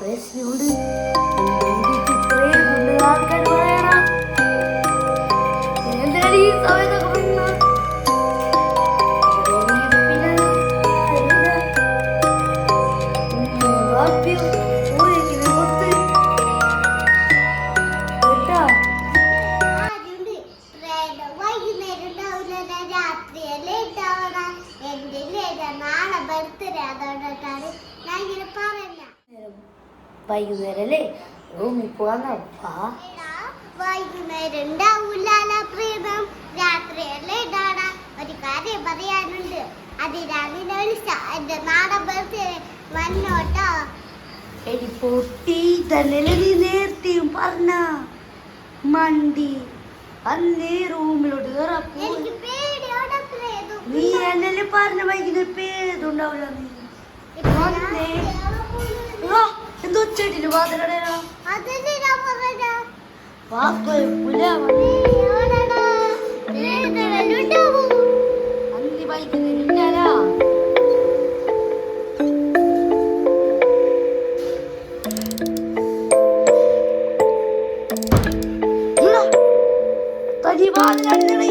പ്രശ്നമുണ്ട്. ആൾക്കാർ പറയണം എന്തിനാണ് ഈ സമയത്തൊക്കെ പറയുന്നത്? വൈകുന്നേരം അല്ലേ റൂമിൽ പോവാന്നാ. വൈകുന്നേരം ഉണ്ടാവൂല പ്രീതം, രാത്രിയല്ലേ ഇടാടാ. ഒരു കാര്യം പറയാനുണ്ട്, അതിനാണ് വിളിച്ച എന്റെ നാടൻ ബർത്ത്ഡേ വന്നോട്ടോ. എടി പൊട്ടി തന്നെ നീ നേരത്തെയും പറഞ്ഞ മണ്ടി അന്നേ റൂമിലോട്ട് കയറപ്പോ. നീ എന്നല്ലേ പറഞ്ഞ വൈകുന്നേരം പേരുണ്ടാവില്ല. നീ എന്തോ ചെടിയില് വാതിലടയാ അന്നി വൈകുന്നേരം തനി വാതിലടങ്ങണേ.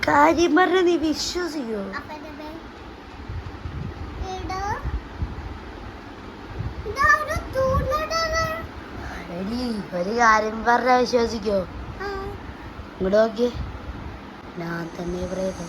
കാര്യം പറഞ്ഞ നീ വിശ്വസിക്കോ? ഒരു കാര്യം പറഞ്ഞ വിശ്വസിക്കോ? ഇങ്ങോട്ട് നോക്കിയേ, ഞാൻ തന്നെ പ്രേതം.